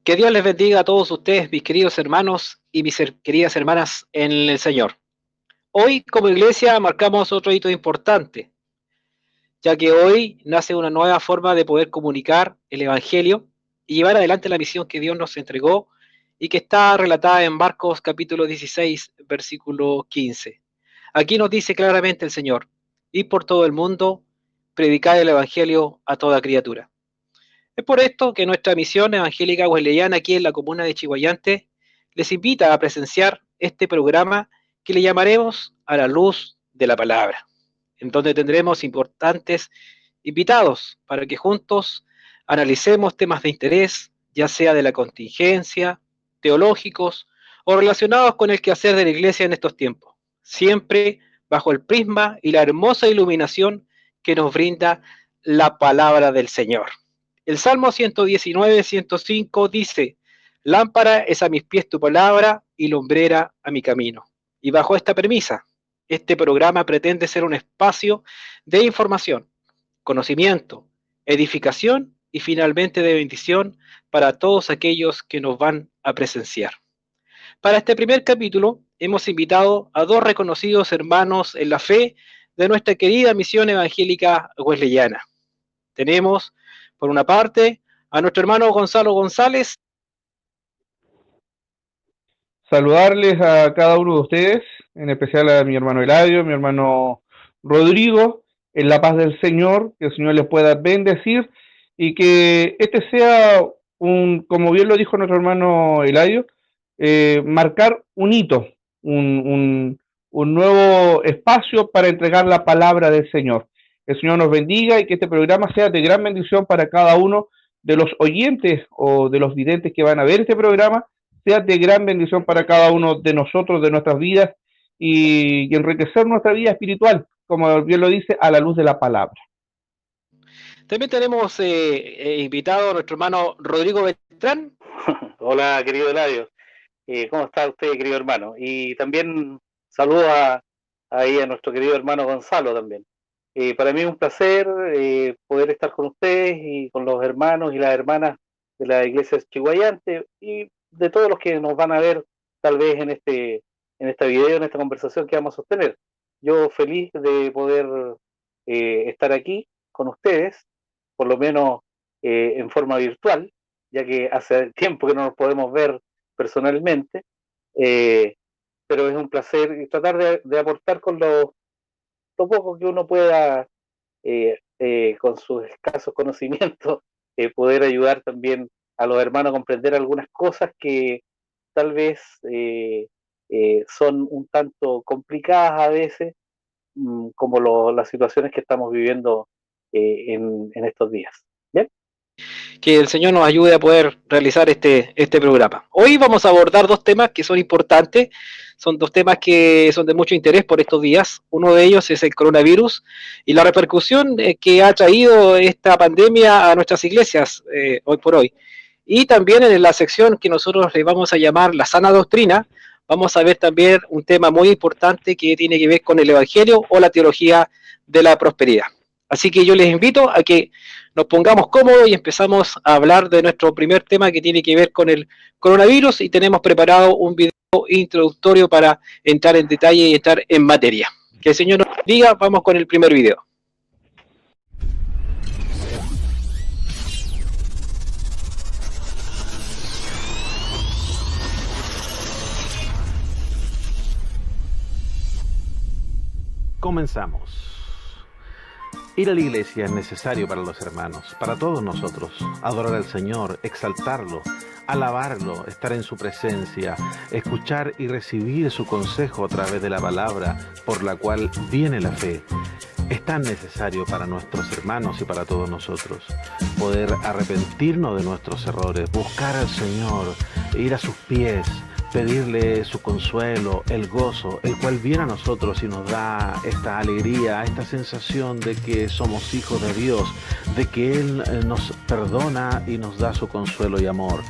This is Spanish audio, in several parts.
Que Dios les bendiga a todos ustedes, mis queridos hermanos y mis queridas hermanas en el Señor. Hoy, como iglesia, marcamos otro hito importante, ya que hoy nace una nueva forma de poder comunicar el Evangelio y llevar adelante la misión que Dios nos entregó y que está relatada en Marcos capítulo 16, versículo 15. Aquí nos dice claramente el Señor: id por todo el mundo, predicad el Evangelio a toda criatura. Es por esto que nuestra misión evangélica wesleyana aquí en la comuna de Chiguayante les invita a presenciar este programa que le llamaremos A la Luz de la Palabra, en donde tendremos importantes invitados para que juntos analicemos temas de interés, ya sea de la contingencia, teológicos o relacionados con el quehacer de la Iglesia en estos tiempos, siempre bajo el prisma y la hermosa iluminación que nos brinda la palabra del Señor. El Salmo 119, 105 dice: lámpara es a mis pies tu palabra y lumbrera a mi camino. Y bajo esta premisa, este programa pretende ser un espacio de información, conocimiento, edificación y finalmente de bendición para todos aquellos que nos van a presenciar. Para este primer capítulo hemos invitado a dos reconocidos hermanos en la fe de nuestra querida misión evangélica wesleyana. Tenemos, por una parte, a nuestro hermano Gonzalo González. Saludarles a cada uno de ustedes, en especial a mi hermano Eladio, mi hermano Rodrigo, en la paz del Señor, que el Señor les pueda bendecir y que este sea como bien lo dijo nuestro hermano Eladio, marcar un hito, un nuevo espacio para entregar la palabra del Señor. El Señor nos bendiga y que este programa sea de gran bendición para cada uno de los oyentes o de los videntes que van a ver este programa, sea de gran bendición para cada uno de nosotros, de nuestras vidas y enriquecer nuestra vida espiritual, como bien lo dice, a la luz de la palabra. También tenemos invitado a nuestro hermano Rodrigo Beltrán. Hola, querido Eladio. ¿Cómo está usted, querido hermano? Y también saludo ahí a nuestro querido hermano Gonzalo también. Para mí es un placer poder estar con ustedes y con los hermanos y las hermanas de la iglesia Chiguayante y de todos los que nos van a ver tal vez en este video, en esta conversación que vamos a sostener. Yo feliz de poder estar aquí con ustedes, por lo menos en forma virtual, ya que hace tiempo que no nos podemos ver personalmente, pero es un placer tratar de aportar con lo poco que uno pueda, con sus escasos conocimientos, poder ayudar también a los hermanos a comprender algunas cosas que tal vez son un tanto complicadas a veces, como las situaciones que estamos viviendo en estos días. ¿Bien? Que el Señor nos ayude a poder realizar este programa. Hoy vamos a abordar dos temas que son importantes, son dos temas que son de mucho interés por estos días. Uno de ellos es el coronavirus y la repercusión que ha traído esta pandemia a nuestras iglesias hoy por hoy. Y también en la sección que nosotros le vamos a llamar la sana doctrina, vamos a ver también un tema muy importante que tiene que ver con el Evangelio o la teología de la prosperidad. Así que yo les invito a que nos pongamos cómodos y empezamos a hablar de nuestro primer tema que tiene que ver con el coronavirus y tenemos preparado un video introductorio para entrar en detalle y entrar en materia. Que el Señor nos diga, vamos con el primer video. Comenzamos. Ir a la iglesia es necesario para los hermanos, para todos nosotros. Adorar al Señor, exaltarlo, alabarlo, estar en su presencia, escuchar y recibir su consejo a través de la palabra por la cual viene la fe. Es tan necesario para nuestros hermanos y para todos nosotros poder arrepentirnos de nuestros errores, buscar al Señor, ir a sus pies, pedirle su consuelo, el gozo, el cual viene a nosotros y nos da esta alegría, esta sensación de que somos hijos de Dios, de que Él nos perdona y nos da su consuelo y amor.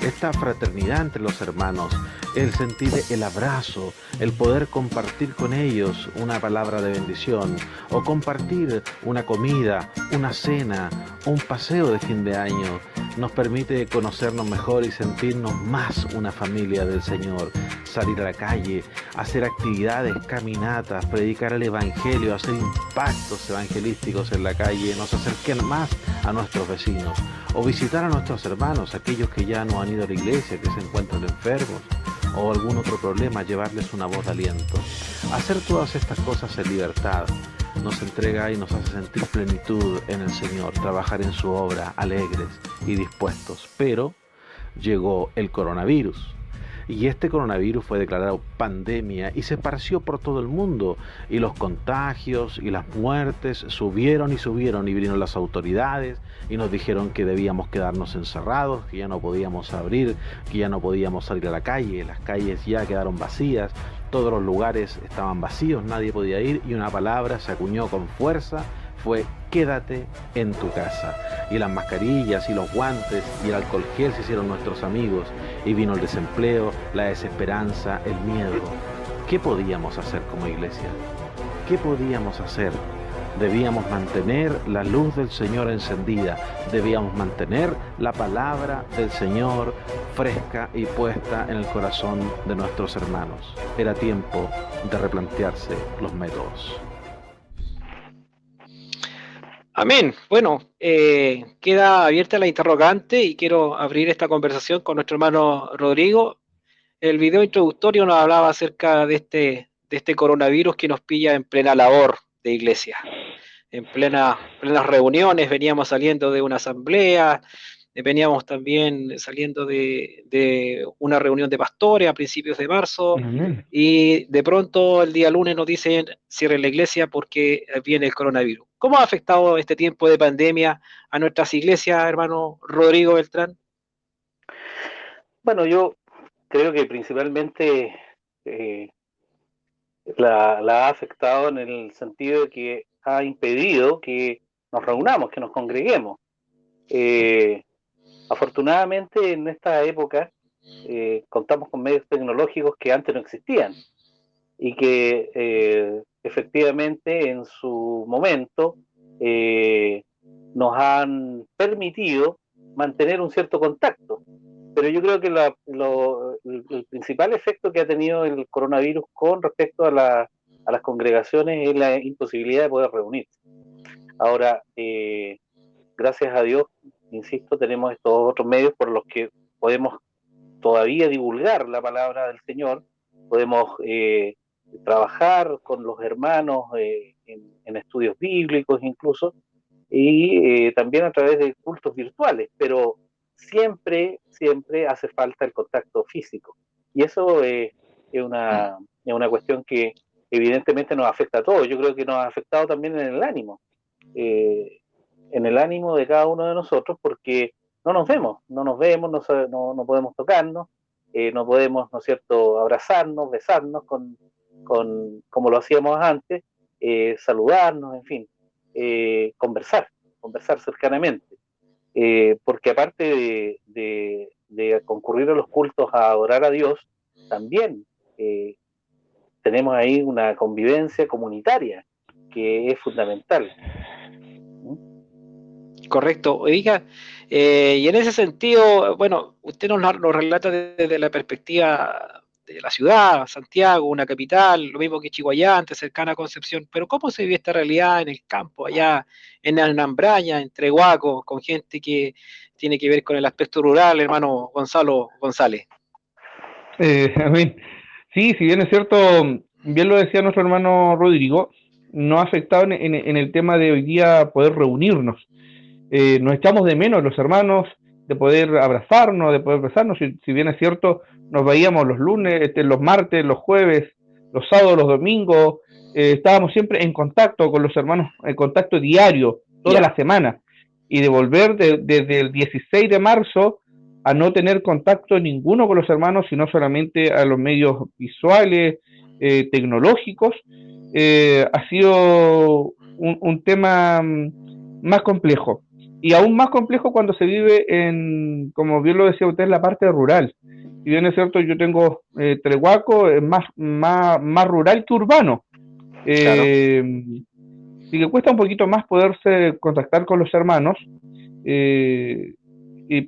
Esta fraternidad entre los hermanos, el sentir el abrazo, el poder compartir con ellos una palabra de bendición o compartir una comida, una cena, un paseo de fin de año, nos permite conocernos mejor y sentirnos más una familia del Señor. Salir a la calle, hacer actividades, caminatas, predicar el Evangelio, hacer impactos evangelísticos en la calle, nos acerquen más a nuestros vecinos o visitar a nuestros hermanos, aquellos que ya no han ido a la iglesia, que se encuentran enfermos o algún otro problema, llevarles una voz de aliento. Hacer todas estas cosas en libertad nos entrega y nos hace sentir plenitud en el Señor, trabajar en su obra alegres y dispuestos. Pero llegó el coronavirus. Y este coronavirus fue declarado pandemia y se esparció por todo el mundo. Y los contagios y las muertes subieron y vinieron las autoridades y nos dijeron que debíamos quedarnos encerrados, que ya no podíamos abrir, que ya no podíamos salir a la calle. Las calles ya quedaron vacías, todos los lugares estaban vacíos, nadie podía ir y una palabra se acuñó con fuerza, fue quédate en tu casa. Y las mascarillas y los guantes y el alcohol gel se hicieron nuestros amigos y vino el desempleo, la desesperanza, el miedo. ¿Qué podíamos hacer como iglesia? ¿Qué podíamos hacer? Debíamos mantener la luz del Señor encendida, debíamos mantener la palabra del Señor fresca y puesta en el corazón de nuestros hermanos. Era tiempo de replantearse los métodos. Amén. Bueno, queda abierta la interrogante y quiero abrir esta conversación con nuestro hermano Rodrigo. El video introductorio nos hablaba acerca de este coronavirus que nos pilla en plena labor de iglesia, en plenas reuniones. Veníamos saliendo de una asamblea, veníamos también saliendo de una reunión de pastores a principios de marzo. Amén. Y de pronto el día lunes nos dicen cierren la iglesia porque viene el coronavirus. ¿Cómo ha afectado este tiempo de pandemia a nuestras iglesias, hermano Rodrigo Beltrán? Bueno, yo creo que principalmente la ha afectado en el sentido de que ha impedido que nos reunamos, que nos congreguemos. Afortunadamente en esta época contamos con medios tecnológicos que antes no existían y que efectivamente en su momento nos han permitido mantener un cierto contacto. Pero yo creo que el principal efecto que ha tenido el coronavirus con respecto a las congregaciones es la imposibilidad de poder reunirse. Ahora, gracias a Dios, insisto, tenemos estos otros medios por los que podemos todavía divulgar la palabra del Señor, podemos trabajar con los hermanos en estudios bíblicos incluso, y también a través de cultos virtuales, pero siempre hace falta el contacto físico. Y eso es una cuestión que evidentemente nos afecta a todos. Yo creo que nos ha afectado también en el ánimo. En el ánimo de cada uno de nosotros, porque no nos vemos, no podemos tocarnos, no podemos, ¿no es cierto?, abrazarnos, besarnos como lo hacíamos antes, saludarnos, en fin, conversar cercanamente, porque aparte de concurrir a los cultos a adorar a Dios, también tenemos ahí una convivencia comunitaria que es fundamental. Correcto. Oiga, y en ese sentido, bueno, usted nos relata desde la perspectiva de la ciudad, Santiago, una capital, lo mismo que Chihuayante, cercana a Concepción, pero ¿cómo se vive esta realidad en el campo, allá en Anambraña, en Trehuaco, con gente que tiene que ver con el aspecto rural, hermano Gonzalo González? Amén. Sí, si bien es cierto, bien lo decía nuestro hermano Rodrigo, no ha afectado en el tema de hoy día poder reunirnos. Nos echamos de menos los hermanos, de poder abrazarnos, de poder besarnos. Si bien es cierto, nos veíamos los lunes, los martes, los jueves, los sábados, los domingos, estábamos siempre en contacto con los hermanos, en contacto diario, toda la semana. Y de volver desde el 16 de marzo a no tener contacto ninguno con los hermanos, sino solamente a los medios visuales, tecnológicos, ha sido un tema más complejo. Y aún más complejo cuando se vive en, como bien lo decía usted, en la parte rural. Si bien es cierto, yo tengo Trehuaco, es más rural que urbano. Claro. Y que cuesta un poquito más poderse contactar con los hermanos,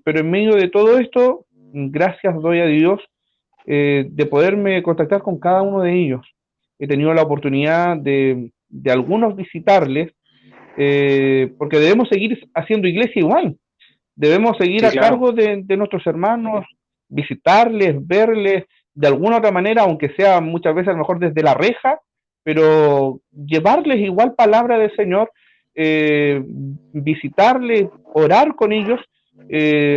pero en medio de todo esto, gracias doy a Dios de poderme contactar con cada uno de ellos. He tenido la oportunidad de algunos visitarles, porque debemos seguir haciendo iglesia igual, debemos seguir Sí, a claro. cargo de nuestros hermanos, visitarles, verles, de alguna otra manera, aunque sea muchas veces a lo mejor desde la reja, pero llevarles igual palabra del Señor, visitarles, orar con ellos,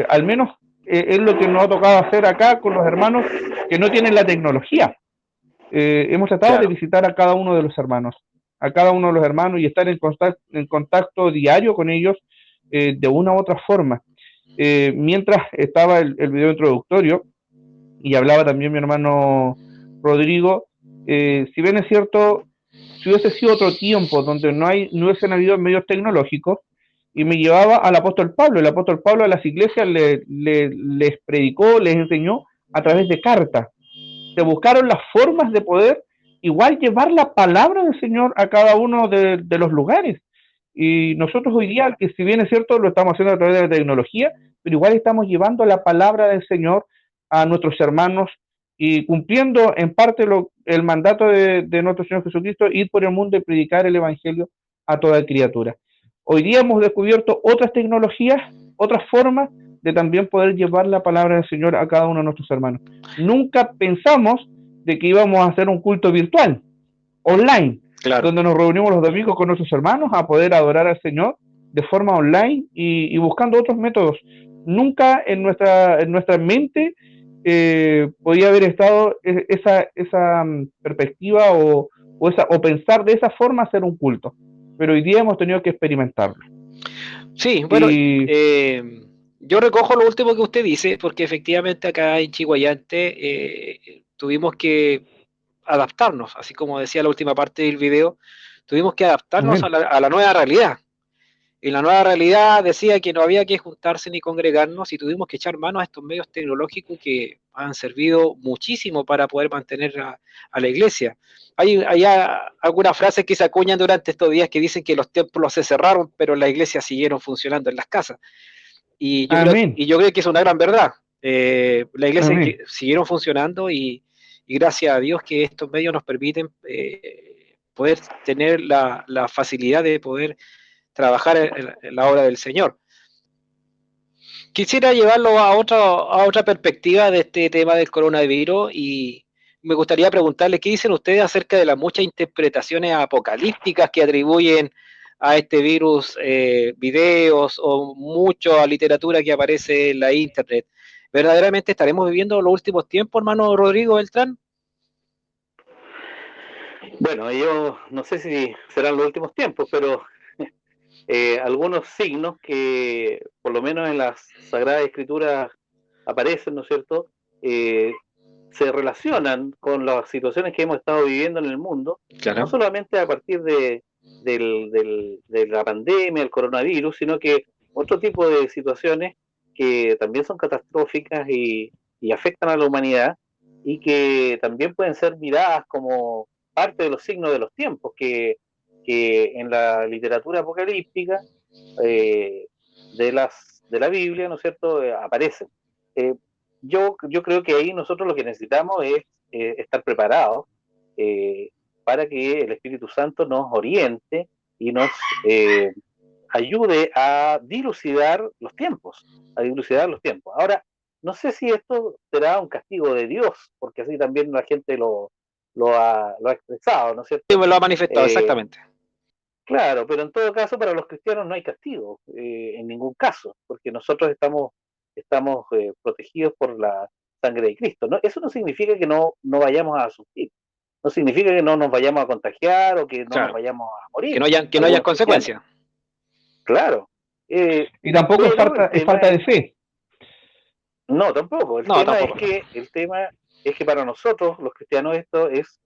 al menos es lo que nos ha tocado hacer acá con los hermanos que no tienen la tecnología. Hemos tratado de Claro. visitar a cada uno de los hermanos, y estar en contacto diario con ellos de una u otra forma. Mientras estaba el video introductorio y hablaba también mi hermano Rodrigo, si bien es cierto, si hubiese sido otro tiempo donde no hubiesen habido medios tecnológicos, y me llevaba al apóstol Pablo. El apóstol Pablo a las iglesias les predicó, les enseñó a través de cartas. Se buscaron las formas de poder igual llevar la palabra del Señor a cada uno de los lugares. Y nosotros hoy día, que si bien es cierto, lo estamos haciendo a través de la tecnología, pero igual estamos llevando la palabra del Señor a nuestros hermanos y cumpliendo en parte el mandato de nuestro Señor Jesucristo, ir por el mundo y predicar el Evangelio a toda criatura. Hoy día hemos descubierto otras tecnologías, otras formas de también poder llevar la palabra del Señor a cada uno de nuestros hermanos. Nunca pensamos de que íbamos a hacer un culto virtual, online, Claro. donde nos reunimos los domingos con nuestros hermanos a poder adorar al Señor de forma online y buscando otros métodos. Nunca en nuestra mente podía haber estado esa perspectiva o pensar de esa forma hacer un culto. Pero hoy día hemos tenido que experimentarlo. Sí, bueno, yo recojo lo último que usted dice, porque efectivamente acá en Chiguayante tuvimos que adaptarnos, así como decía la última parte del video, tuvimos que adaptarnos a la nueva realidad. Y la nueva realidad decía que no había que juntarse ni congregarnos y tuvimos que echar mano a estos medios tecnológicos que han servido muchísimo para poder mantener a la iglesia. Hay algunas frases que se acuñan durante estos días que dicen que los templos se cerraron, pero las iglesias siguieron funcionando en las casas. Y yo creo que es una gran verdad. Las iglesias siguieron funcionando y gracias a Dios que estos medios nos permiten poder tener la facilidad de poder trabajar en la obra del Señor. Quisiera llevarlo a otra perspectiva de este tema del coronavirus y me gustaría preguntarle qué dicen ustedes acerca de las muchas interpretaciones apocalípticas que atribuyen a este virus, videos o mucha literatura que aparece en la internet. ¿Verdaderamente estaremos viviendo los últimos tiempos, hermano Rodrigo Beltrán? Bueno, yo no sé si serán los últimos tiempos, pero algunos signos que por lo menos en las Sagradas Escrituras aparecen, ¿no es cierto?, se relacionan con las situaciones que hemos estado viviendo en el mundo, Claro. no solamente a partir de la pandemia, el coronavirus, sino que otro tipo de situaciones que también son catastróficas y afectan a la humanidad y que también pueden ser miradas como parte de los signos de los tiempos que en la literatura apocalíptica de la Biblia, ¿no es cierto?, aparecen. Yo creo que ahí nosotros lo que necesitamos es estar preparados para que el Espíritu Santo nos oriente y nos ayude a dilucidar los tiempos, Ahora, no sé si esto será un castigo de Dios, porque así también la gente lo ha expresado, ¿no es cierto? Sí, me lo ha manifestado, exactamente. Claro, pero en todo caso para los cristianos no hay castigo, en ningún caso, porque nosotros estamos protegidos por la sangre de Cristo. ¿No? Eso no significa que no vayamos a sufrir, no significa que no nos vayamos a contagiar o que no nos vayamos a morir. Que no haya consecuencias. Claro. Y tampoco es falta de fe. No, tampoco. No, tampoco. El tema es que para nosotros, los cristianos, esto es,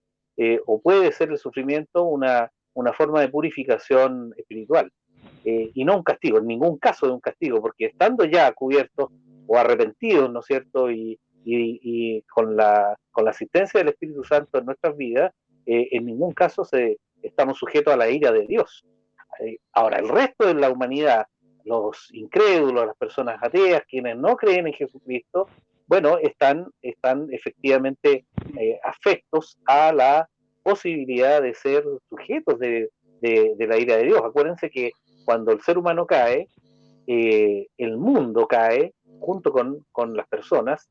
o puede ser el sufrimiento, una forma de purificación espiritual, y no un castigo, en ningún caso de un castigo, porque estando ya cubiertos o arrepentidos, ¿no es cierto? Y con la asistencia del Espíritu Santo en nuestras vidas, en ningún caso estamos sujetos a la ira de Dios. Ahora, el resto de la humanidad, los incrédulos, las personas ateas, quienes no creen en Jesucristo, bueno, están efectivamente afectos a la posibilidad de ser sujetos de la ira de Dios. Acuérdense que cuando el ser humano cae, el mundo cae junto con las personas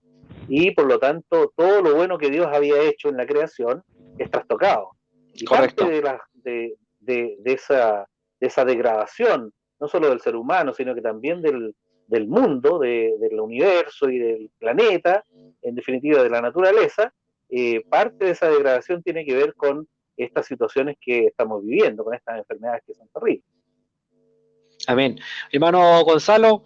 y por lo tanto todo lo bueno que Dios había hecho en la creación es trastocado. Y parte Correcto. de esa degradación, no solo del ser humano, sino que también del mundo, del universo y del planeta, en definitiva de la naturaleza, parte de esa degradación tiene que ver con estas situaciones que estamos viviendo, con estas enfermedades que son terribles. Amén. Hermano Gonzalo,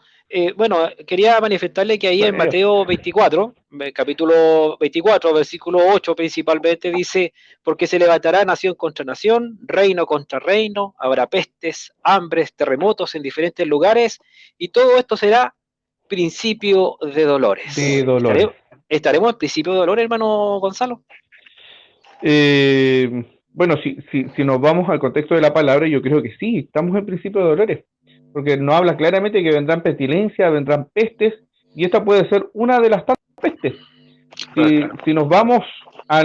bueno, quería manifestarle que ahí en Mateo 24, capítulo 24, versículo 8 principalmente dice, porque se levantará nación contra nación, reino contra reino, habrá pestes, hambres, terremotos en diferentes lugares, y todo esto será principio de dolores. De dolores. ¿Estaremos en principio de dolores, hermano Gonzalo? Bueno, si nos vamos al contexto de la palabra, yo creo que sí, estamos en principio de dolores, porque nos habla claramente que vendrán pestilencias, vendrán pestes, y esta puede ser una de las tantas pestes. Si nos vamos a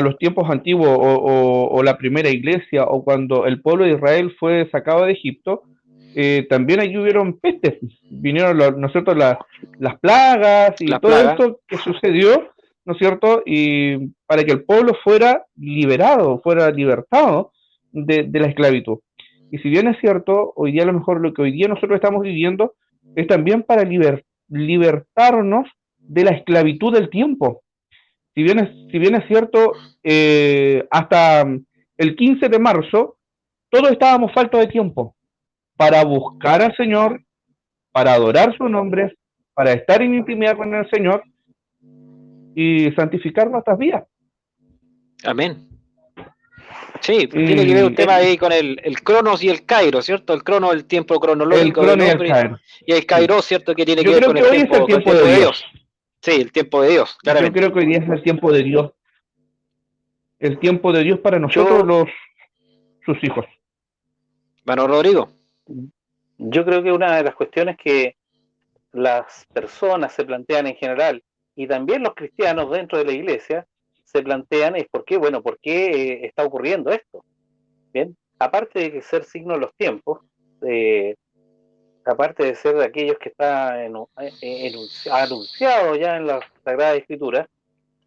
los tiempos antiguos o la primera iglesia, o cuando el pueblo de Israel fue sacado de Egipto, también allí hubieron pestes, vinieron, ¿no es cierto?, las plagas y todo esto que sucedió, ¿no es cierto?, y para que el pueblo fuera liberado, fuera libertado de la esclavitud. Y si bien es cierto, hoy día a lo mejor lo que hoy día nosotros estamos viviendo es también para libertarnos de la esclavitud del tiempo. Si bien es cierto, hasta el 15 de marzo, todos estábamos faltos de tiempo para buscar al Señor, para adorar su nombre, para estar en intimidad con el Señor y santificar nuestras vidas. Amén. Sí, tiene que ver un tema ahí con el cronos y el kairos, ¿cierto? El cronos, el tiempo cronológico del hombre, y el kairos, ¿cierto? Que tiene que ver con el tiempo de Dios. Sí, el tiempo de Dios, claramente. Yo creo que hoy día es el tiempo de Dios. El tiempo de Dios para nosotros, sus hijos. Bueno, Rodrigo. Yo creo que una de las cuestiones que las personas se plantean en general, y también los cristianos dentro de la iglesia, se plantean es ¿por qué está ocurriendo esto? Bien, aparte de que ser signo de los tiempos, aparte de ser de aquellos que está anunciado ya en la Sagrada Escritura,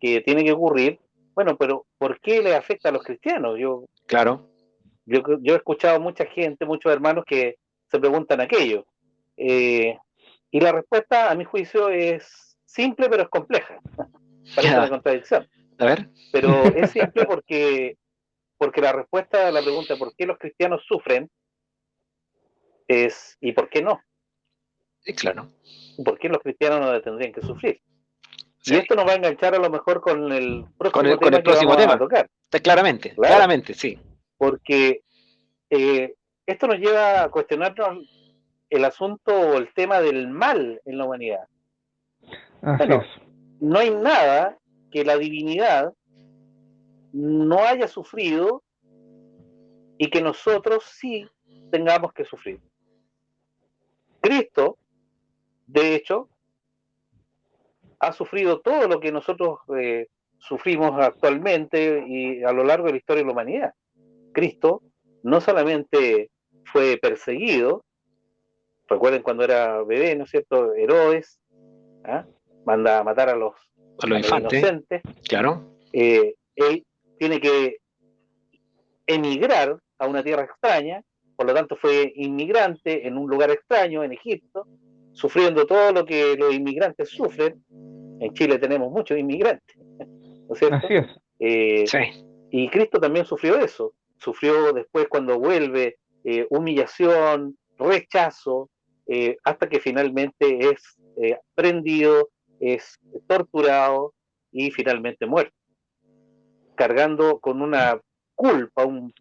que tiene que ocurrir, bueno, pero ¿por qué le afecta a los cristianos? Yo he escuchado mucha gente, muchos hermanos que se preguntan aquello. Y la respuesta, a mi juicio, es simple, pero es compleja. Parece una contradicción. A ver. Pero es simple porque la respuesta a la pregunta ¿por qué los cristianos sufren? Es ¿y por qué no? Sí, claro. ¿Por qué los cristianos no tendrían que sufrir? Sí. Y esto nos va a enganchar a lo mejor con el próximo tema que vamos a tocar. Claramente, claro. Claramente, sí. Porque esto nos lleva a cuestionarnos el asunto o el tema del mal en la humanidad. Bueno, no hay nada que la divinidad no haya sufrido y que nosotros sí tengamos que sufrir. Cristo, de hecho, ha sufrido todo lo que nosotros sufrimos actualmente y a lo largo de la historia de la humanidad. Cristo no solamente fue perseguido, recuerden cuando era bebé, ¿no es cierto? Herodes, manda a matar a los inocentes. Claro. Él tiene que emigrar a una tierra extraña, por lo tanto fue inmigrante en un lugar extraño, en Egipto, sufriendo todo lo que los inmigrantes sufren. En Chile tenemos muchos inmigrantes, ¿no es cierto? Así es. Sí. Y Cristo también sufrió eso. Sufrió después cuando vuelve humillación, rechazo, hasta que finalmente es prendido, es torturado y finalmente muerto, cargando con una culpa, un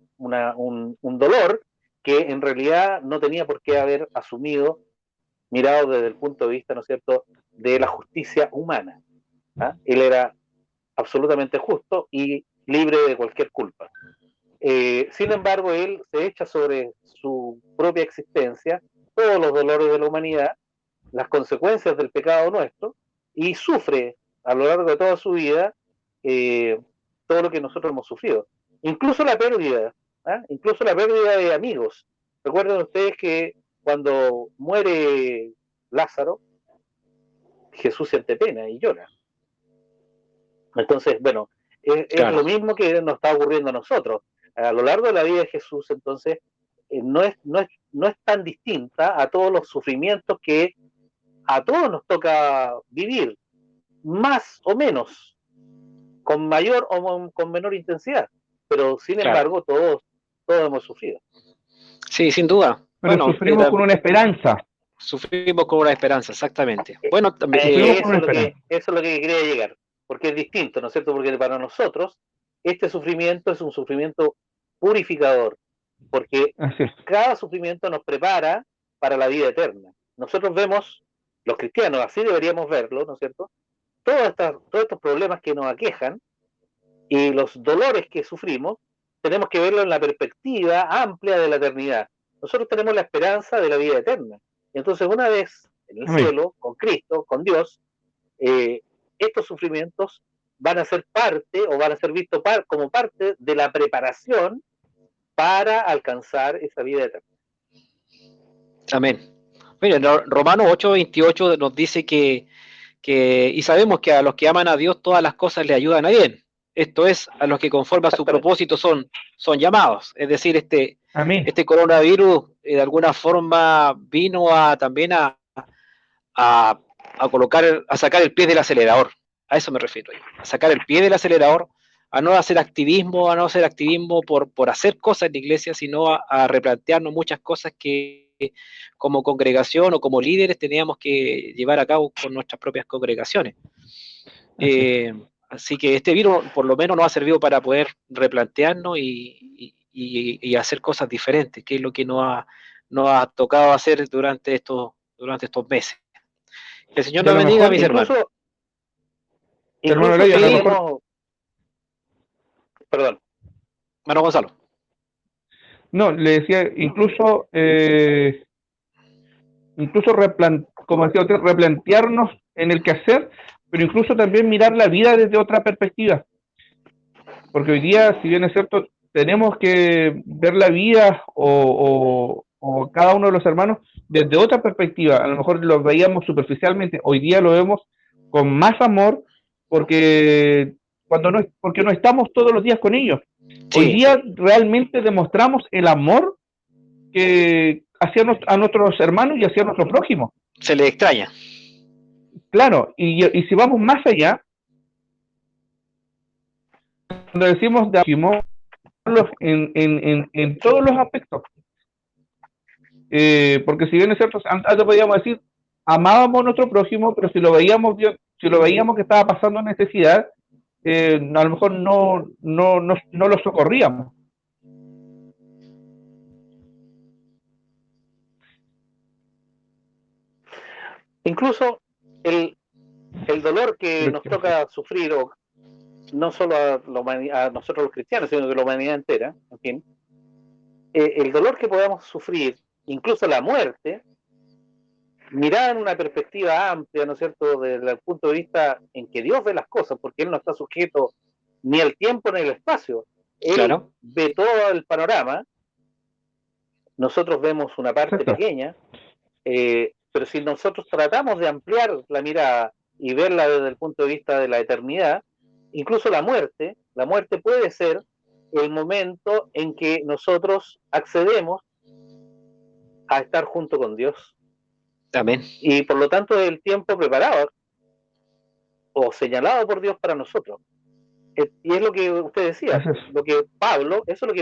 dolor que en realidad no tenía por qué haber asumido, mirado desde el punto de vista, ¿no es cierto?, de la justicia humana. ¿Ah? Él era absolutamente justo y libre de cualquier culpa. Sin embargo, él se echa sobre su propia existencia todos los dolores de la humanidad, las consecuencias del pecado nuestro, y sufre a lo largo de toda su vida todo lo que nosotros hemos sufrido. Incluso la pérdida, incluso la pérdida de amigos. Recuerden ustedes que cuando muere Lázaro, Jesús siente pena y llora. Entonces, bueno, es lo mismo que nos está ocurriendo a nosotros. A lo largo de la vida de Jesús, entonces, no es tan distinta a todos los sufrimientos que a todos nos toca vivir, más o menos, con mayor o con menor intensidad, pero sin embargo todos hemos sufrido. Sí, sin duda. Pero bueno, sufrimos con una esperanza. Sufrimos con una esperanza, exactamente. Bueno, también, eso es lo que quería llegar, porque es distinto, ¿no es cierto? Porque para nosotros este sufrimiento es un sufrimiento purificador, porque cada sufrimiento nos prepara para la vida eterna. Nosotros vemos, los cristianos, así deberíamos verlo, ¿no es cierto? Todos estos problemas que nos aquejan y los dolores que sufrimos, tenemos que verlo en la perspectiva amplia de la eternidad. Nosotros tenemos la esperanza de la vida eterna. Entonces, una vez en el cielo, con Cristo, con Dios, estos sufrimientos van a ser parte o van a ser vistos como parte de la preparación para alcanzar esa vida eterna. Amén. Miren, Romanos 8:28 nos dice que y sabemos que a los que aman a Dios todas las cosas le ayudan a bien. Esto es, a los que conforme a su propósito son llamados. Es decir, este coronavirus de alguna forma vino también a sacar el pie del acelerador. A eso me refiero yo. A sacar el pie del acelerador, a no hacer activismo por hacer cosas en la iglesia, sino a replantearnos muchas cosas que como congregación o como líderes teníamos que llevar a cabo con nuestras propias congregaciones. Así que este virus por lo menos nos ha servido para poder replantearnos y hacer cosas diferentes, que es lo que nos ha tocado hacer durante estos meses. Que el Señor nos bendiga, mis hermanos. Perdón. Hermano Gonzalo. No, le decía, incluso como decía usted, replantearnos en el quehacer, pero incluso también mirar la vida desde otra perspectiva. Porque hoy día, si bien es cierto, tenemos que ver la vida o cada uno de los hermanos desde otra perspectiva. A lo mejor lo veíamos superficialmente, hoy día lo vemos con más amor porque no estamos todos los días con ellos. Sí. Hoy día realmente demostramos el amor que hacia a nuestros hermanos y hacia nuestro prójimo. Se les extraña. Claro, y si vamos más allá, cuando decimos de amor en todos los aspectos, porque si bien es cierto, antes podíamos decir amábamos a nuestro prójimo, pero si lo veíamos que estaba pasando necesidad, a lo mejor no lo socorríamos. Incluso el dolor que nos toca sufrir, o no solo a nosotros los cristianos, sino que la humanidad entera, en fin, el dolor que podamos sufrir, incluso la muerte, mirada en una perspectiva amplia, ¿no es cierto?, desde el punto de vista en que Dios ve las cosas, porque Él no está sujeto ni al tiempo ni al espacio. Él ve todo el panorama, nosotros vemos una parte pequeña, pero si nosotros tratamos de ampliar la mirada y verla desde el punto de vista de la eternidad, incluso la muerte puede ser el momento en que nosotros accedemos a estar junto con Dios. Amén. Y por lo tanto es el tiempo preparado o señalado por Dios para nosotros. Y es lo que usted decía, eso es lo que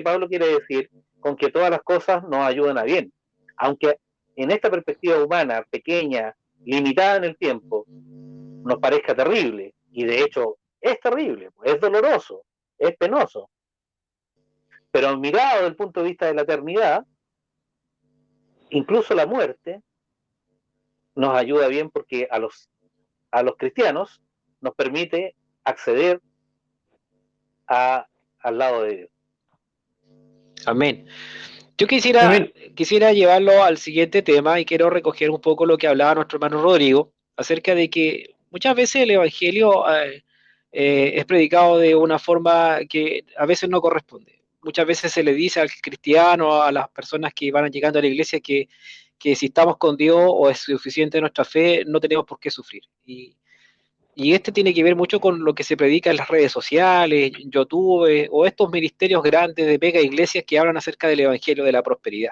Pablo quiere decir con que todas las cosas nos ayudan a bien. Aunque en esta perspectiva humana, pequeña, limitada en el tiempo, nos parezca terrible, y de hecho es terrible, es doloroso, es penoso, pero mirado desde el punto de vista de la eternidad, incluso la muerte nos ayuda bien porque a los cristianos nos permite acceder al lado de Dios. Amén. Yo quisiera Amén. llevarlo al siguiente tema y quiero recoger un poco lo que hablaba nuestro hermano Rodrigo acerca de que muchas veces el Evangelio es predicado de una forma que a veces no corresponde. Muchas veces se le dice al cristiano, a las personas que van llegando a la iglesia, que si estamos con Dios o es suficiente nuestra fe, no tenemos por qué sufrir. Y este tiene que ver mucho con lo que se predica en las redes sociales, en YouTube, o estos ministerios grandes de mega iglesias que hablan acerca del Evangelio de la prosperidad.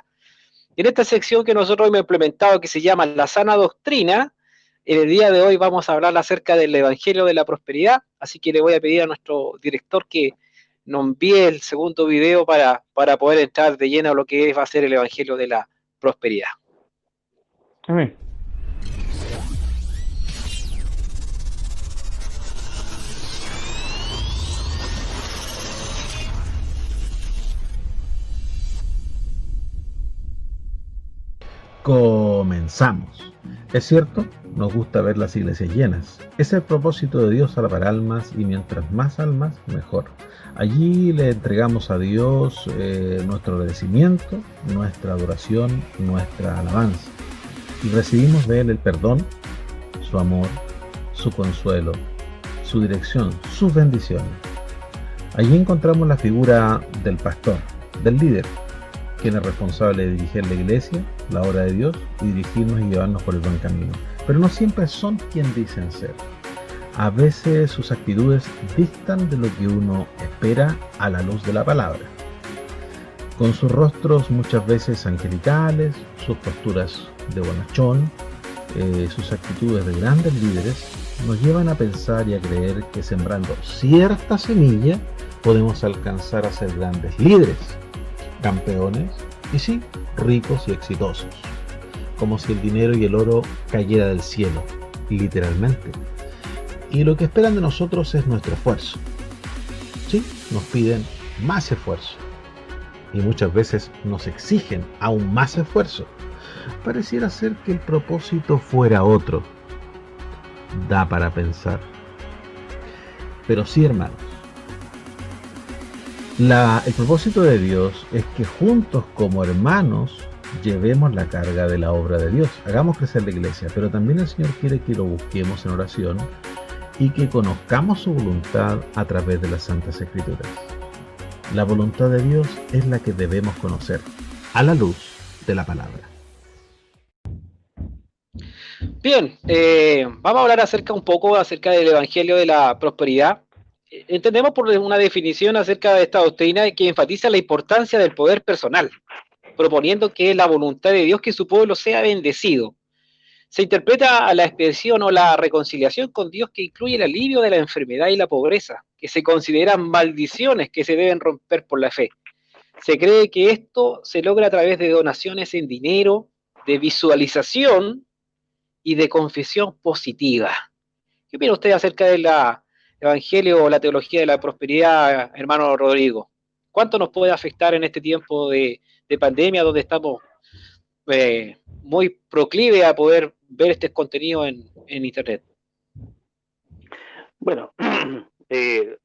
Y en esta sección que nosotros hemos implementado, que se llama La Sana Doctrina, en el día de hoy vamos a hablar acerca del Evangelio de la prosperidad, así que le voy a pedir a nuestro director que nos envíe el segundo video para poder entrar de lleno a lo que va a ser el Evangelio de la prosperidad. Amén. Comenzamos. Es cierto, nos gusta ver las iglesias llenas. Es el propósito de Dios salvar almas y mientras más almas, mejor. Allí le entregamos a Dios nuestro agradecimiento, nuestra adoración, nuestra alabanza. Y recibimos de Él el perdón, su amor, su consuelo, su dirección, sus bendiciones. Allí encontramos la figura del pastor, del líder, quien es responsable de dirigir la iglesia, la obra de Dios y dirigirnos y llevarnos por el buen camino. Pero no siempre son quien dicen ser. A veces sus actitudes distan de lo que uno espera a la luz de la palabra. Con sus rostros muchas veces angelicales, sus posturas de bonachón, sus actitudes de grandes líderes, nos llevan a pensar y a creer que sembrando cierta semilla podemos alcanzar a ser grandes líderes, campeones y sí, ricos y exitosos, como si el dinero y el oro cayera del cielo, literalmente. Y lo que esperan de nosotros es nuestro esfuerzo. Sí, nos piden más esfuerzo y muchas veces nos exigen aún más esfuerzo. Pareciera ser que el propósito fuera otro. Da para pensar. Pero sí, hermanos, el propósito de Dios es que juntos como hermanos llevemos la carga de la obra de Dios, hagamos crecer la iglesia, pero también el Señor quiere que lo busquemos en oración y que conozcamos su voluntad a través de las Santas Escrituras. La voluntad de Dios es la que debemos conocer a la luz de la palabra. Bien, vamos a hablar un poco acerca del Evangelio de la prosperidad. Entendemos por una definición acerca de esta doctrina que enfatiza la importancia del poder personal, proponiendo que es la voluntad de Dios que su pueblo sea bendecido. Se interpreta a la expiación o la reconciliación con Dios que incluye el alivio de la enfermedad y la pobreza, que se consideran maldiciones que se deben romper por la fe. Se cree que esto se logra a través de donaciones en dinero, de visualización y de confesión positiva. ¿Qué opina usted acerca del Evangelio o la teología de la prosperidad, hermano Rodrigo? ¿Cuánto nos puede afectar en este tiempo de pandemia donde estamos muy proclive a poder ver este contenido en Internet? Bueno,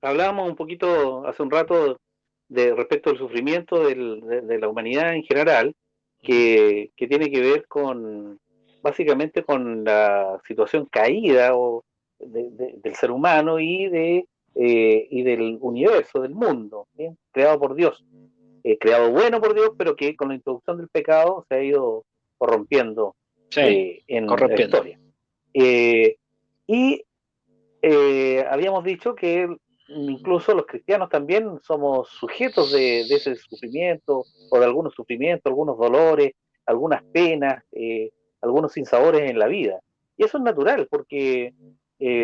hablábamos un poquito hace un rato respecto al sufrimiento de la humanidad en general, que tiene que ver básicamente con la situación caída del ser humano y del universo, del mundo, ¿bien? Creado por Dios, creado bueno por Dios, pero que con la introducción del pecado se ha ido corrompiendo en la historia. Habíamos dicho que incluso los cristianos también somos sujetos de ese sufrimiento, o de algunos sufrimientos, algunos dolores, algunas penas, algunos sinsabores en la vida. Y eso es natural, porque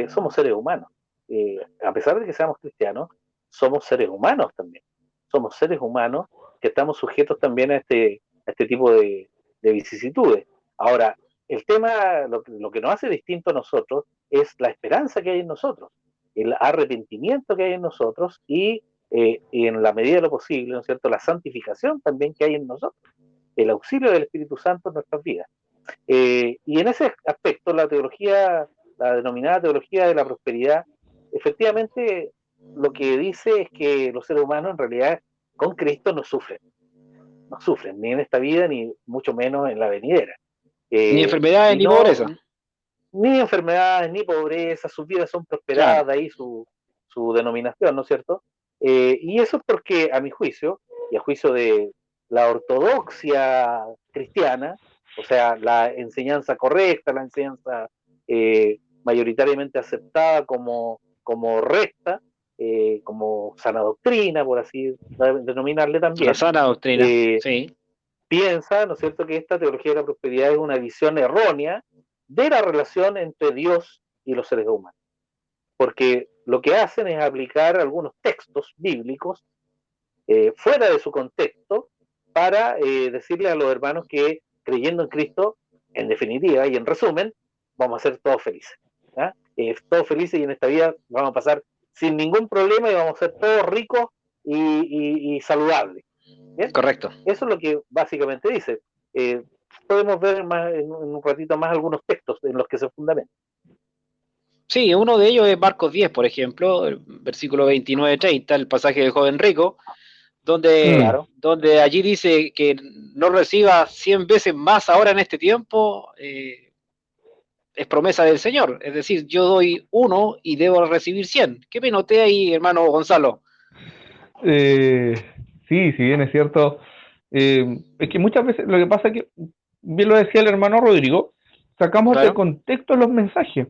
somos seres humanos. A pesar de que seamos cristianos, somos seres humanos también. Somos seres humanos que estamos sujetos también a este tipo de vicisitudes. Ahora, el tema, lo que nos hace distinto a nosotros es la esperanza que hay en nosotros, el arrepentimiento que hay en nosotros y en la medida de lo posible, ¿no es cierto?, la santificación también que hay en nosotros, el auxilio del Espíritu Santo en nuestras vidas. Y en ese aspecto, la teología, la denominada teología de la prosperidad, efectivamente lo que dice es que los seres humanos en realidad con Cristo no sufren, ni en esta vida, ni mucho menos en la venidera. Ni enfermedades Y ni no, pobreza. ni enfermedades, ni pobreza, sus vidas son prosperadas, Claro. de ahí su denominación, ¿no es cierto? Y eso es porque, a mi juicio, y a juicio de la ortodoxia cristiana, o sea, la enseñanza correcta, la enseñanza mayoritariamente aceptada como recta, como sana doctrina, por así denominarle La también, sana doctrina, eh, sí. piensa, ¿no es cierto?, que esta teología de la prosperidad es una visión errónea de la relación entre Dios y los seres humanos. Porque lo que hacen es aplicar algunos textos bíblicos fuera de su contexto para decirle a los hermanos que creyendo en Cristo, en definitiva y en resumen, vamos a ser todos felices. Todos felices y en esta vida vamos a pasar sin ningún problema y vamos a ser todos ricos y saludables. ¿Bien? Correcto. Eso es lo que básicamente dice. Podemos ver más en un ratito más algunos textos en los que se fundamenta. Sí, uno de ellos es Marcos 10, por ejemplo, el versículo 29-30, el pasaje del joven rico, Claro. donde allí dice que no reciba 100 veces más ahora en este tiempo, es promesa del Señor. Es decir, yo doy uno y debo recibir 100. ¿Qué me noté ahí, hermano Gonzalo? Sí, si bien es cierto, es que muchas veces lo que pasa es que, bien lo decía el hermano Rodrigo, sacamos de Claro, contexto los mensajes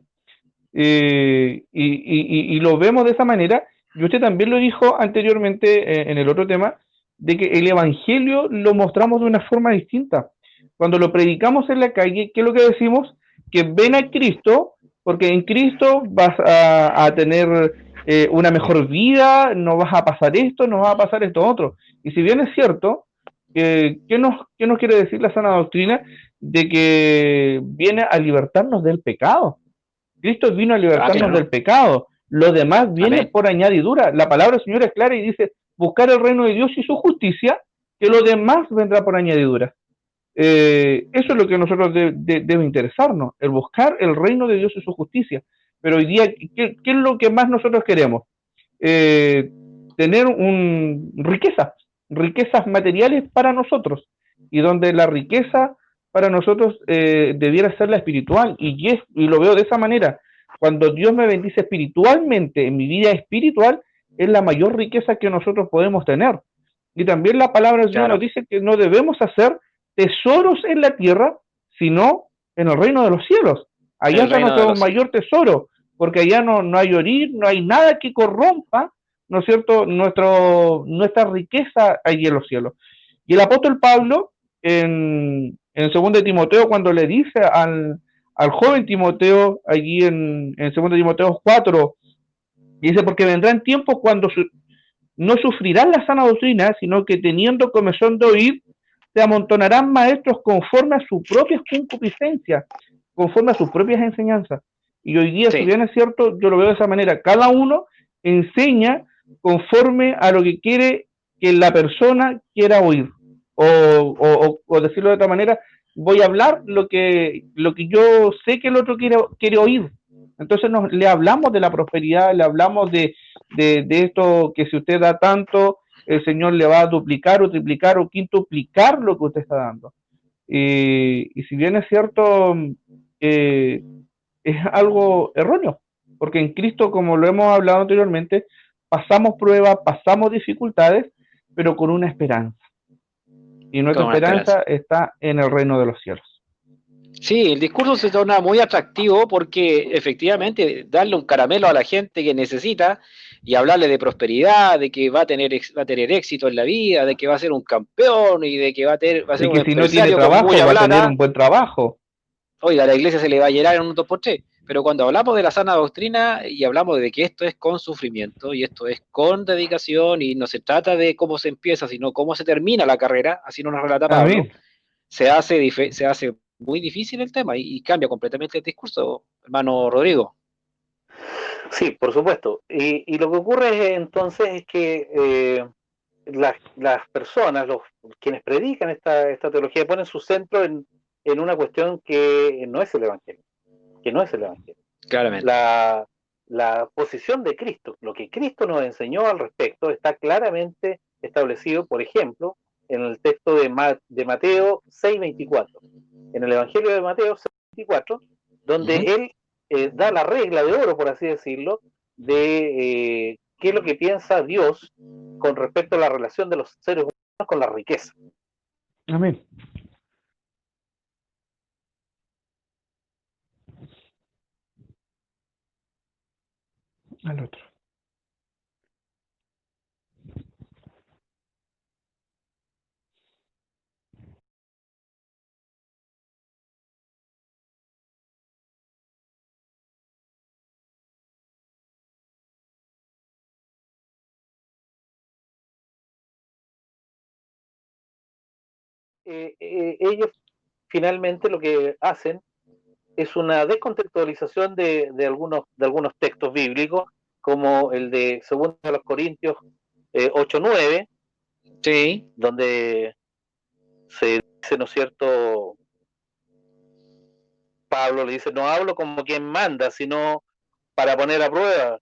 y lo vemos de esa manera, y usted también lo dijo anteriormente en el otro tema, de que el Evangelio lo mostramos de una forma distinta. Cuando lo predicamos en la calle, ¿qué es lo que decimos? Que ven a Cristo, porque en Cristo vas a tener una mejor vida, no vas a pasar esto, no va a pasar esto otro. Y si bien es cierto, qué nos quiere decir la sana doctrina? De que viene a libertarnos del pecado. Cristo vino a libertarnos claro, del pecado. Lo demás viene amén. por añadidura. La palabra del Señor es clara y dice, buscar el reino de Dios y su justicia, que lo demás vendrá por añadidura. Eso es lo que a nosotros debe interesarnos, el buscar el reino de Dios y su justicia. Pero hoy día, ¿qué es lo que más nosotros queremos? Tener riquezas materiales para nosotros, y donde la riqueza para nosotros debiera ser la espiritual, y lo veo de esa manera. Cuando Dios me bendice espiritualmente, en mi vida espiritual, es la mayor riqueza que nosotros podemos tener. Y también la palabra del Señor nos Claro, dice que no debemos hacer tesoros en la tierra, sino en el reino de los cielos. en Allá el está reino de nuestro los cielos. mayor tesoro, porque allá no hay orín, no hay nada que corrompa, ¿no es cierto?, nuestra riqueza allí en los cielos. Y el apóstol Pablo, en 2 de Timoteo, cuando le dice al joven Timoteo, allí en 2 de Timoteo 4, dice, porque vendrán tiempos cuando no sufrirán la sana doctrina, sino que teniendo comezón de oír, se amontonarán maestros conforme a sus propias concupiscencias, conforme a sus propias enseñanzas. Y hoy día, si Sí, bien es cierto, yo lo veo de esa manera, cada uno enseña conforme a lo que quiere que la persona quiera oír. O decirlo de otra manera, voy a hablar lo que yo sé que el otro quiere oír. Entonces le hablamos de la prosperidad, le hablamos de esto, que si usted da tanto, el Señor le va a duplicar o triplicar o quintuplicar lo que usted está dando. Y si bien es cierto, eh, es algo erróneo, porque en Cristo, como lo hemos hablado anteriormente, pasamos pruebas, pasamos dificultades, pero con una esperanza. Y nuestra con una esperanza. esperanza está en el reino de los cielos. Sí, el discurso se torna muy atractivo porque efectivamente darle un caramelo a la gente que necesita y hablarle de prosperidad, de que va a tener éxito en la vida, de que va a ser un campeón y de que va a ser Y un que si no tiene empresario con trabajo, mucha va a tener plata. un buen trabajo. Oiga, a la iglesia se le va a llenar en un 2x3. Pero cuando hablamos de la sana doctrina y hablamos de que esto es con sufrimiento y esto es con dedicación y no se trata de cómo se empieza, sino cómo se termina la carrera, así nos relata Pablo, Amén. se hace muy difícil el tema y cambia completamente el discurso, hermano Rodrigo. Sí, por supuesto. Y lo que ocurre entonces es que las personas, quienes predican esta teología, ponen su centro en una cuestión que no es el Evangelio, que no es el Evangelio. Claramente. La posición de Cristo, lo que Cristo nos enseñó al respecto, está claramente establecido, por ejemplo, en el texto de Mateo 6:24. En el Evangelio de Mateo 6:24, donde él da la regla de oro, por así decirlo, de qué es lo que piensa Dios con respecto a la relación de los seres humanos con la riqueza. Amén. Al otro. Ellos finalmente lo que hacen es una descontextualización de algunos textos bíblicos, como el de 2 Corintios 8:9, Sí. donde se dice, ¿no es cierto? Pablo le dice, no hablo como quien manda, sino para poner a prueba,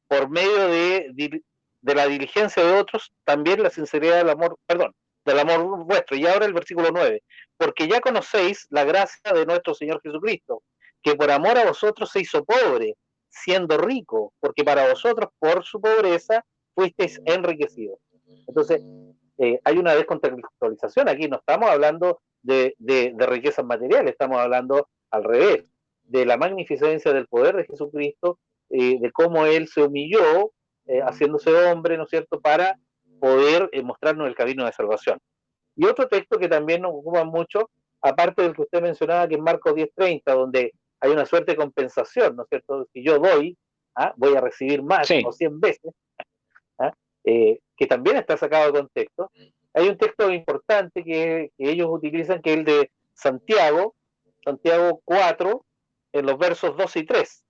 por medio de la diligencia de otros, también la sinceridad del amor, perdón, del amor vuestro. Y ahora el versículo 9, porque ya conocéis la gracia de nuestro Señor Jesucristo, que por amor a vosotros se hizo pobre, siendo rico, porque para vosotros por su pobreza fuisteis enriquecidos. Entonces, hay una descontextualización aquí, no estamos hablando de riquezas materiales, estamos hablando al revés, de la magnificencia del poder de Jesucristo, de cómo Él se humilló, haciéndose hombre, ¿no es cierto?, para poder mostrarnos el camino de salvación. Y otro texto que también nos ocupa mucho, aparte del que usted mencionaba, que es Marcos 10:30, donde hay una suerte de compensación, ¿no es cierto? Si yo doy, voy a recibir más Sí. o 100 veces, que también está sacado de contexto. Hay un texto importante que ellos utilizan, que es el de Santiago 4, en los versos 2 y 3,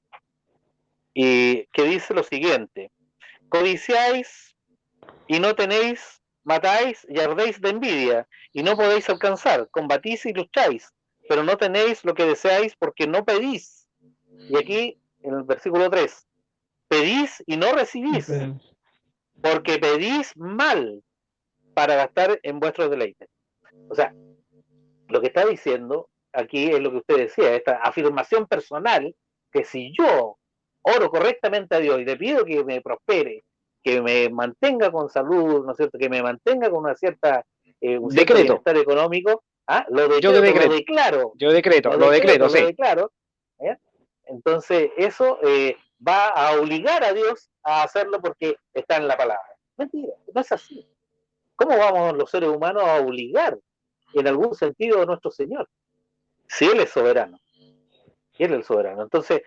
y que dice lo siguiente: codiciáis y no tenéis, matáis y ardéis de envidia, y no podéis alcanzar, combatís y lucháis, pero no tenéis lo que deseáis porque no pedís. Y aquí, en el versículo 3, pedís y no recibís, porque pedís mal para gastar en vuestros deleites. O sea, lo que está diciendo aquí es lo que usted decía, esta afirmación personal, que si yo oro correctamente a Dios y le pido que me prospere, que me mantenga con salud, ¿no es cierto?, que me mantenga con un cierto Decreto. bienestar económico, Yo decreto. Lo decreto, sí. ¿eh? Entonces eso va a obligar a Dios a hacerlo porque está en la palabra. Mentira, no es así. ¿Cómo vamos los seres humanos a obligar en algún sentido a nuestro Señor? Si Él es soberano. Y Él es el soberano. Entonces,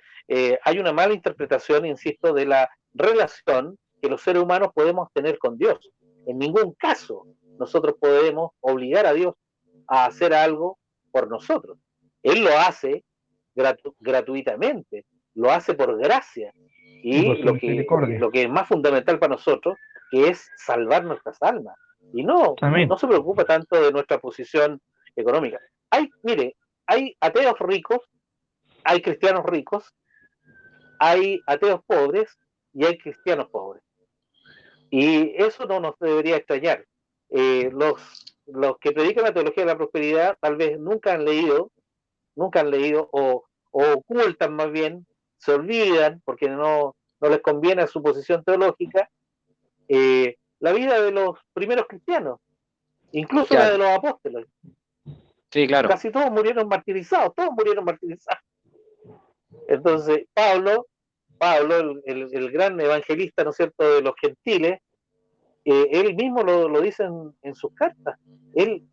hay una mala interpretación, insisto, de la relación que los seres humanos podemos tener con Dios. En ningún caso nosotros podemos obligar a Dios a hacer algo por nosotros. Él lo hace gratuitamente, lo hace por gracia. Y por su misericordia. lo que es más fundamental para nosotros, que es salvar nuestras almas. Y no se preocupa tanto de nuestra posición económica. Mire, hay ateos ricos, hay cristianos ricos, hay ateos pobres y hay cristianos pobres. Y eso no nos debería extrañar. Los que predican la teología de la prosperidad tal vez nunca han leído o ocultan más bien, se olvidan porque no les conviene a su posición teológica, la vida de los primeros cristianos, incluso la de los apóstoles. Sí, claro. Casi todos murieron martirizados. Entonces, Pablo, el gran evangelista, ¿no es cierto?, de los gentiles, él mismo lo dice en sus cartas. Él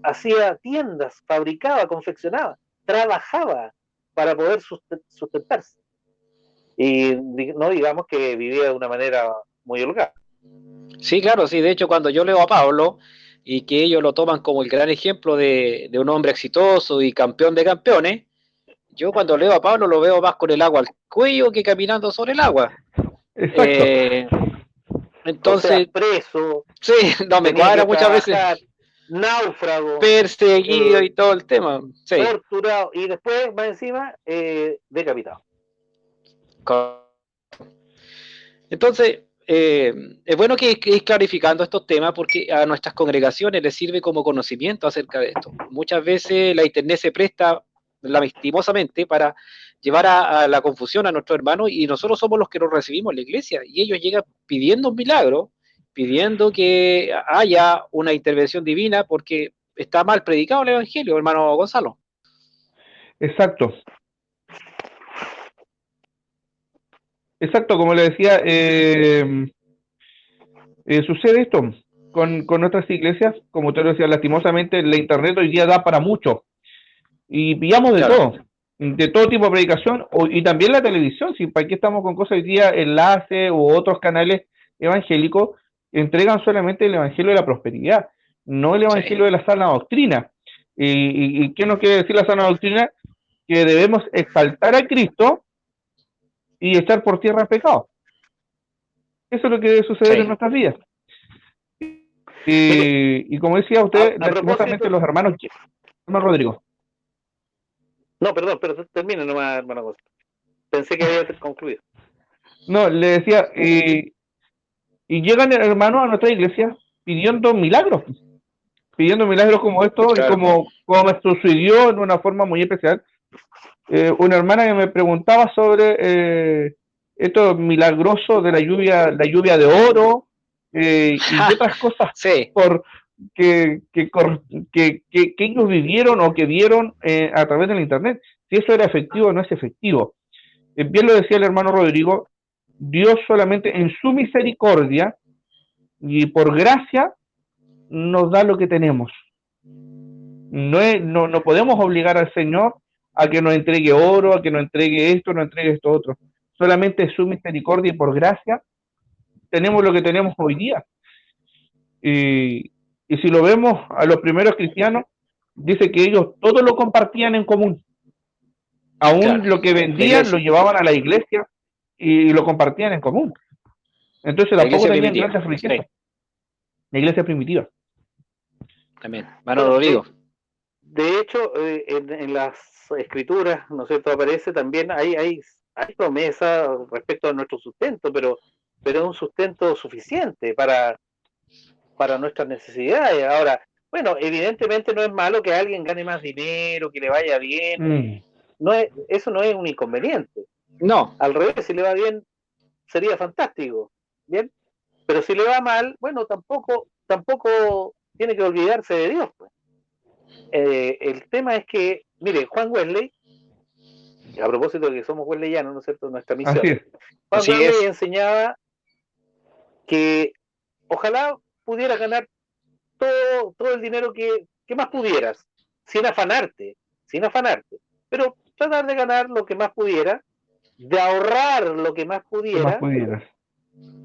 hacía tiendas, fabricaba, confeccionaba, trabajaba para poder sustentarse. Y no digamos que vivía de una manera muy holgada. Sí, claro, sí. De hecho, cuando yo leo a Pablo, y que ellos lo toman como el gran ejemplo de un hombre exitoso y campeón de campeones, yo cuando leo a Pablo lo veo más con el agua al cuello que caminando sobre el agua. Exacto. O sea, Entonces, preso, sí, no me tenía cuadra que muchas veces, trabajar, náufrago, perseguido y todo el tema. Sí. torturado y después, más encima, decapitado. Entonces, es bueno que ir clarificando estos temas porque a nuestras congregaciones les sirve como conocimiento acerca de esto. Muchas veces la internet se presta lastimosamente para llevar a la confusión a nuestros hermanos y nosotros somos los que los recibimos en la iglesia y ellos llegan pidiendo un milagro, pidiendo que haya una intervención divina porque está mal predicado el evangelio, hermano Gonzalo. Exacto. Exacto, como le decía, sucede esto con nuestras iglesias, como usted lo decía, lastimosamente la internet hoy día da para mucho y pillamos Claro. de todo tipo de predicación y también la televisión, si para qué estamos con cosas hoy día, enlace u otros canales evangélicos, entregan solamente el evangelio de la prosperidad, no el evangelio Sí. de la sana doctrina. ¿Y qué nos quiere decir la sana doctrina? Que debemos exaltar a Cristo y echar por tierra el pecado. Eso es lo que debe suceder en Sí. nuestras vidas. Mire, Y como decía usted, a lastimosamente propósito, los hermanos, hermano Rodrigo. no, perdón, pero termine nomás, hermano Gonzalo. Pensé que había concluido. No, le decía, y llegan hermanos a nuestra iglesia pidiendo milagros como esto, y Claro. como me sucedió en una forma muy especial. Una hermana que me preguntaba sobre esto milagroso de la lluvia de oro, y otras cosas Sí. por que ellos vivieron o que vieron a través del internet, si eso era efectivo o no es efectivo. Bien lo decía el hermano Rodrigo, Dios solamente en su misericordia y por gracia nos da lo que tenemos. No podemos obligar al Señor a que nos entregue oro, a que nos entregue esto otro. Solamente es su misericordia y por gracia tenemos lo que tenemos hoy día. Y si lo vemos a los primeros cristianos, dice que ellos todo lo compartían en común. Aún Claro. lo que La vendían lo iglesia, llevaban a la iglesia y lo compartían en común. Entonces la tampoco iglesia tenían primitiva. grandes Sí, riquezas. La iglesia primitiva. también. Hermano Bueno, Rodrigo. de hecho, en las escrituras, ¿no es cierto?, aparece también, hay promesa respecto a nuestro sustento, pero es un sustento suficiente para nuestras necesidades. Ahora, bueno, evidentemente no es malo que alguien gane más dinero, que le vaya bien, eso no es un inconveniente. No, Al revés, si le va bien, sería fantástico, ¿bien? Pero si le va mal, bueno, tampoco tiene que olvidarse de Dios, pues. El tema es que, mire, Juan Wesley, a propósito de que somos wesleyanos, ¿no es cierto?, nuestra Así misión, es. Juan así Wesley es. enseñaba que ojalá pudieras ganar todo el dinero que más pudieras, sin afanarte, pero tratar de ganar lo que más pudiera, de ahorrar lo que más ¿Qué más pudiera, pudieras?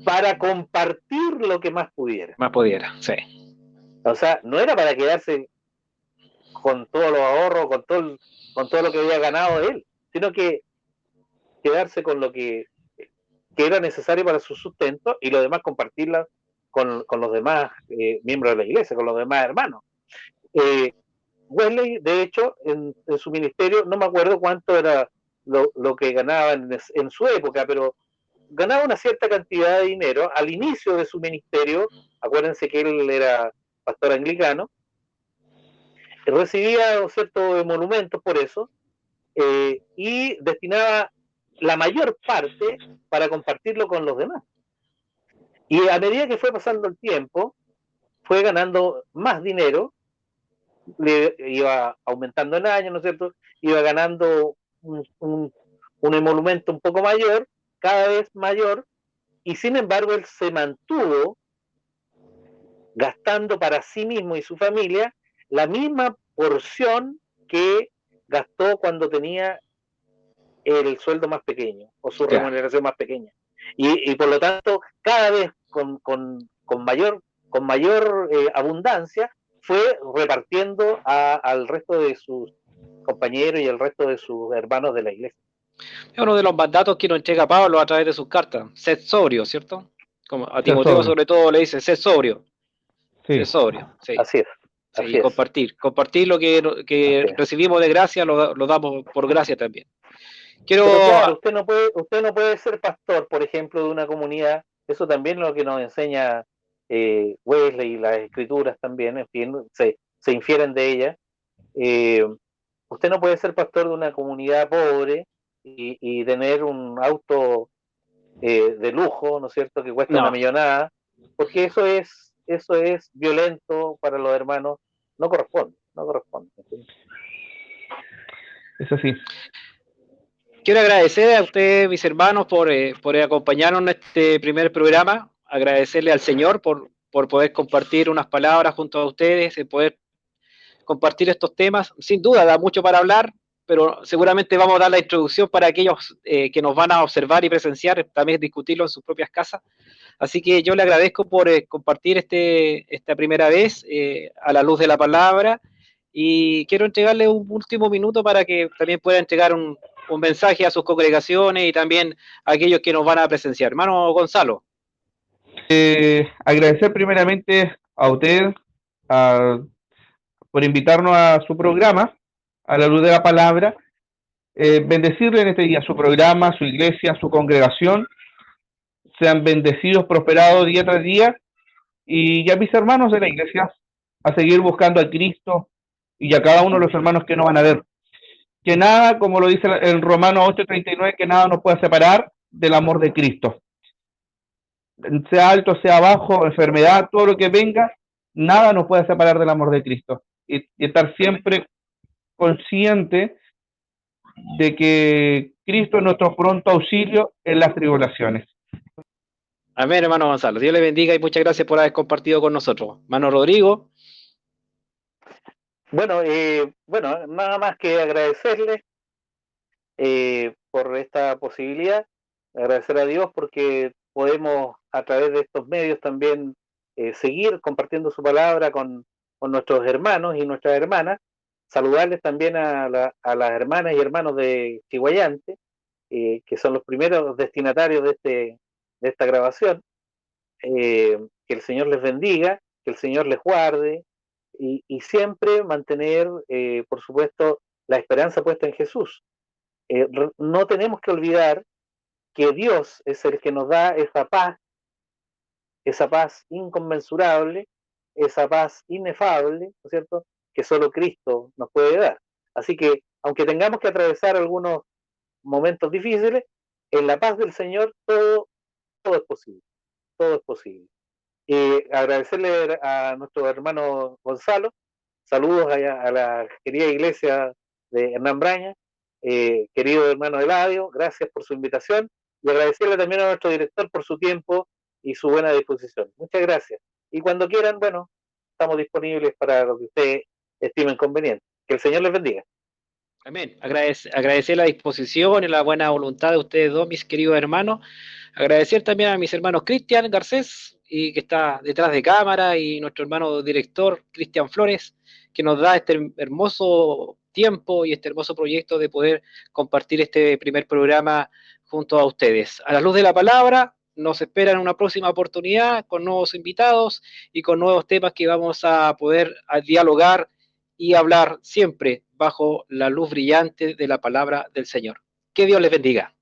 para compartir lo que más pudiera. Más pudiera, sí. O sea, no era para quedarse con todos los ahorros, con todo lo que había ganado de él, sino que quedarse con lo que era necesario para su sustento y lo demás compartirla con los demás miembros de la iglesia, con los demás hermanos. Wesley, de hecho, en su ministerio, no me acuerdo cuánto era lo que ganaba en su época, pero ganaba una cierta cantidad de dinero al inicio de su ministerio. Acuérdense que él era pastor anglicano, recibía ciertos monumentos por eso, y destinaba la mayor parte para compartirlo con los demás. Y a medida que fue pasando el tiempo, fue ganando más dinero, le iba aumentando en años, ¿no es cierto? Iba ganando un emolumento un poco mayor, cada vez mayor, y sin embargo él se mantuvo gastando para sí mismo y su familia la misma porción que gastó cuando tenía el sueldo más pequeño o su Claro. remuneración más pequeña. Y por lo tanto, cada vez con mayor con mayor abundancia, fue repartiendo al resto de sus compañeros y al resto de sus hermanos de la iglesia. Es uno de los mandatos que nos entrega Pablo a través de sus cartas. Sed sobrio, ¿cierto? Como a Timoteo sobre todo le dice, sed sobrio. Sí. Sed sobrio, sí. Así es. Sí, así y compartir lo que recibimos de gracia lo damos por gracia también. Pero claro, usted no puede ser pastor, por ejemplo, de una comunidad. Eso también es lo que nos enseña Wesley y las escrituras también, en fin, se infieren de ellas. Usted no puede ser pastor de una comunidad pobre y tener un auto de lujo, ¿no es cierto?, que cuesta una millonada, porque eso es violento para los hermanos. No corresponde. Es así. Quiero agradecer a ustedes, mis hermanos, por acompañarnos en este primer programa, agradecerle al Señor por poder compartir unas palabras junto a ustedes, poder compartir estos temas. Sin duda, da mucho para hablar, pero seguramente vamos a dar la introducción para aquellos que nos van a observar y presenciar, también discutirlo en sus propias casas. Así que yo le agradezco por compartir esta primera vez a la luz de la palabra, y quiero entregarle un último minuto para que también pueda entregar un mensaje a sus congregaciones y también a aquellos que nos van a presenciar. Hermano Gonzalo. Agradecer primeramente a usted por invitarnos a su programa, a la luz de la palabra, bendecirle en este día su programa, su iglesia, su congregación, sean bendecidos, prosperados día tras día, y a mis hermanos de la iglesia, a seguir buscando a Cristo, y a cada uno de los hermanos que no van a ver. Que nada, como lo dice en Romanos 8:39, que nada nos pueda separar del amor de Cristo. Sea alto, sea bajo, enfermedad, todo lo que venga, nada nos puede separar del amor de Cristo. Y estar siempre consciente de que Cristo es nuestro pronto auxilio en las tribulaciones. Amén, hermano Gonzalo. Dios le bendiga y muchas gracias por haber compartido con nosotros. Hermano Rodrigo. Bueno, nada más que agradecerle por esta posibilidad, agradecer a Dios porque podemos a través de estos medios también seguir compartiendo su palabra con nuestros hermanos y nuestras hermanas, saludarles también a las hermanas y hermanos de Chihuayante, que son los primeros destinatarios de esta grabación. Que el Señor les bendiga, que el Señor les guarde, y siempre mantener, por supuesto, la esperanza puesta en Jesús. No tenemos que olvidar que Dios es el que nos da esa paz inconmensurable, esa paz inefable, ¿no es cierto?, que solo Cristo nos puede dar. Así que, aunque tengamos que atravesar algunos momentos difíciles, en la paz del Señor todo es posible, todo es posible. Agradecerle a nuestro hermano Gonzalo, saludos a la querida iglesia de Hernán Braña, querido hermano Eladio, gracias por su invitación, y agradecerle también a nuestro director por su tiempo y su buena disposición. Muchas gracias. Y cuando quieran, bueno, estamos disponibles para lo que ustedes estimen conveniente. Que el Señor les bendiga. Amén. Agradecer la disposición y la buena voluntad de ustedes dos, mis queridos hermanos. Agradecer también a mis hermanos Cristian Garcés, y que está detrás de cámara, y nuestro hermano director Cristian Flores, que nos da este hermoso tiempo y este hermoso proyecto de poder compartir este primer programa junto a ustedes. A la luz de la palabra, nos esperan una próxima oportunidad con nuevos invitados y con nuevos temas que vamos a poder dialogar y hablar siempre bajo la luz brillante de la palabra del Señor. Que Dios les bendiga.